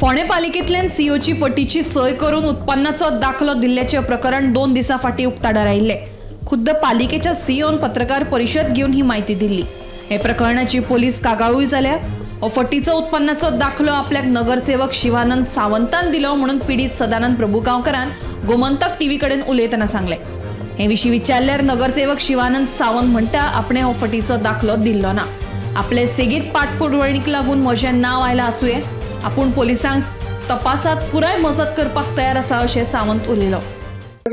फोंडे पालिकेंतल्यान सीओची फटीची सय करून उत्पन्नाचो दाखलो दिल्ल्याचे प्रकरण 2 दिसां फाटीं उक्ताडार आयिल्ले। खुद्द पालिकेच्या सीओन पत्रकार परिशद घेवन ही माहिती दिल्ली। हे प्रकरणाची पोलीस कागाळूय जाल्या। हो फटीचो उत्पन्नाचो दाखलो आपल्याक नगरसेवक शिवानंद सावंतान दिलो म्हणून पीडित सदानंद प्रभुगांवकारान गोमंतक टीव्ही कडेन उलयतना सांगले। हे विशीं विचारल्यार नगरसेवक शिवानंद सावंत म्हणटा आपणे हो फटीचो दाखलो दिल्लो ना। आपले सेगीत पाठपुरवणीक लागून म्हजें नांव आयलां आसूंये, आपूण पोलिसांक तपासात पुराय मजत करपाक तयार आसा अशें सावंत उलयलो।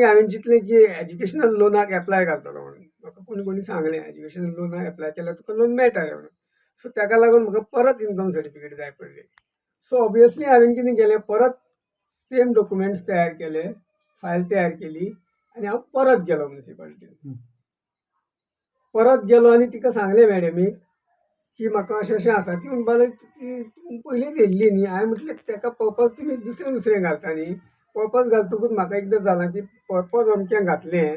हांवें चिंतलें की एज्युकेशनल लोनाक एप्लाय घालतलो म्हणून म्हाका कोणी सांगलें एज्युकेशनल लोनाक एप्लाय केल्यार तुका लोन मेळटा रे म्हणून। सो ताका लागून म्हाका परत इनकम सर्टिफिकेट जाय पडली। सो ऑब्वियसली हांवें कितें केलें, परत सेम डॉक्युमेंट्स तयार केले, फायल तयार केली आनी हांव परत गेलो म्युनिसिपालिटीन। परत गेलो आनी तिका सांगलें मॅडमीक की म्हाका अशें अशें आसा। ती म्हणपाक लागली ती पयलींच येयल्ली न्ही। हांवें म्हटलें ताका पर्पज तुमी दुसरें घालता न्ही। पर्पज घालतकूच म्हाका एकदां जालां की पर्पज अमकें घातलें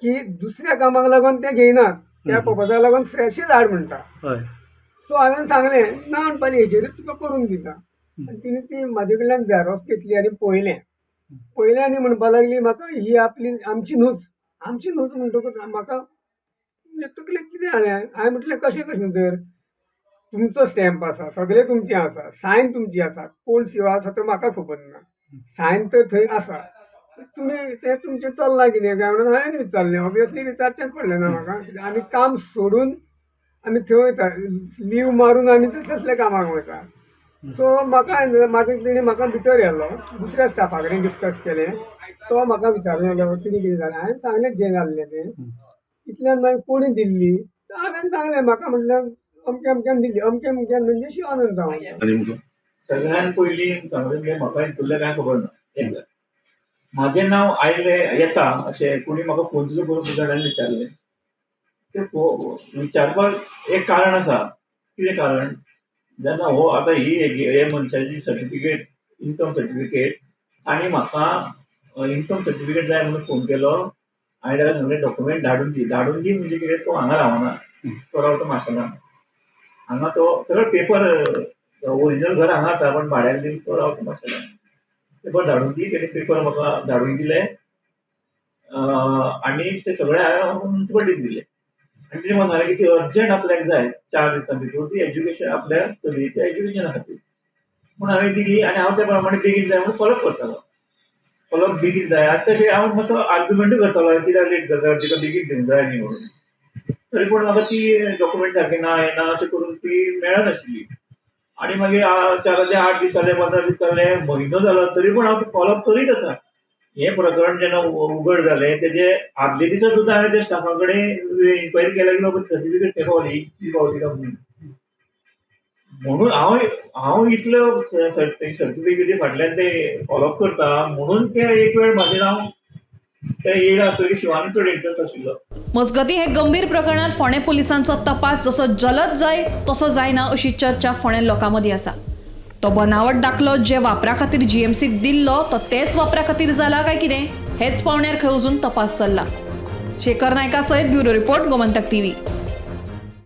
की दुसऱ्या कामाक लागून तें घेयनात, त्या पर्पजाक लागून फ्रेशच हाड म्हणटा। सो हांवें सांगलें ना म्हणपाली हेचेरूच तुका करून दिता। आनी तिणें ती म्हाजे कडल्यान झॅरॉक्स घेतली आनी पळयलें आनी म्हणपाक लागली म्हाका ही आपली आमची न्हूच म्हणटकूच म्हाका म्हणजे तकलेक कितें जालें। हांवें म्हटलें कशें तर तुमचो स्टॅम्प आसा, सगळें तुमचें आसा, सायन तुमची आसा, कोण सीओ आसा तो म्हाका खबर ना, सायन तर थंय आसा, तुमी तें तुमचें चल्लां कितें काय म्हणून हांवें विचारलें। ऑब्वियसली विचारचेंच पडलें ना म्हाका, कित्याक आमी काम सोडून आमी थंय वयता, लीव मारून आमी तसल्या कामाक वयता। सो म्हाका तेणी म्हाका भितर व्हेलो, दुसऱ्या स्टाफा कडेन डिस्कस केलें, तो म्हाका विचारलें कितें जालें। हांवें सांगलें जें जाल्लें तें। इतल्यान मागीर कोणी दिल्ली हांवें सांगलें, म्हाका म्हटल्यार अमक्यान दिल्ली, अमक्यान म्हणजे शिवानंद सावंत। सगळ्यान पयलीं सांगलें म्हाका इतलें कांय खबर ना। म्हाजें नांव आयलें येता अशें कोणी म्हाका फोन सुद्दां करून पुजाऱ्यान विचारलें। तें विचारपाक एक कारण आसा। कितें कारण, जेन्ना हो आतां हे मनशाची सर्टिफिकेट, इनकम सर्टिफिकेट, आनी म्हाका इनकम सर्टिफिकेट जाय म्हणून फोन केलो। हांवें ताका सांगलें डॉक्युमेंट धाडून दी म्हणजे कितें, तो हांगा रावना, तो रावता माशेलान। हांगा तो सगळो पेपर ओरिजिनल घर हांगा आसा पण भाड्याक दिवन तो रावता माशेलान। पेपर धाडून दी, तेणे पेपर म्हाका धाडून दिले आनी ते सगळे हांवें म्युनिसिपालिटीक दिले। आनी तिणें म्हाका सांगलें की ती अर्जंट आपल्याक जाय 4 दिसां भितर, ती एज्युकेशन आपल्या चलयेच्या एज्युकेशना खातीर म्हूण हांवें दिली। आनी हांव त्या प्रमाणे बेगीन जाय म्हणून फॉलोअप करतालो, फॉलोअप बेगीन जाय। आतां तशें हांव मातसो आर्ग्युमेंटूय करतालो कित्याक लेट करता, तिका बेगीन दिवंक जाय न्ही म्हणून। तरी पूण म्हाका ती डॉक्युमेंट सारकी ना येना अशें करून ती मेळनाशिल्ली। आनी मागीर 8 दीस जाले, 15 दीस जाले, म्हयनो जालो, तरी पूण हांव फॉलोअप करीत आसा। हें प्रकरण जेन्ना उगड जालें तेजे आदले दिसा सुद्दां हांवें त्या स्टाफा कडेन इन्क्वायरी केल्या की बाबा सर्टिफिकेट तेका पावली का म्हणून हांव इतलो सर्टिफिकेटी फाटल्यान ते फॉलोअप करता म्हणून ते एक वेळ म्हाजें नांव ते येयला आसतकीर शिवानंद चड इंट्रस्ट आशिल्लो। मजगतीं हे गंभीर प्रकरणात फोंडे पोलिसांचो तपास जसो जलद जाय तसो जायना अशी चर्चा फोंडे लोकां मदीं आसा। तो बनावट दाखलो जे वापरा खातीर जीएमसीक दिल्लो तो तेच वापरा खातीर जाला काय कितें हेच पावण्यार खंय अजून तपास चल्ला। शेखर नायका सयत ब्युरो रिपोर्ट गोमंतक टीव्ही।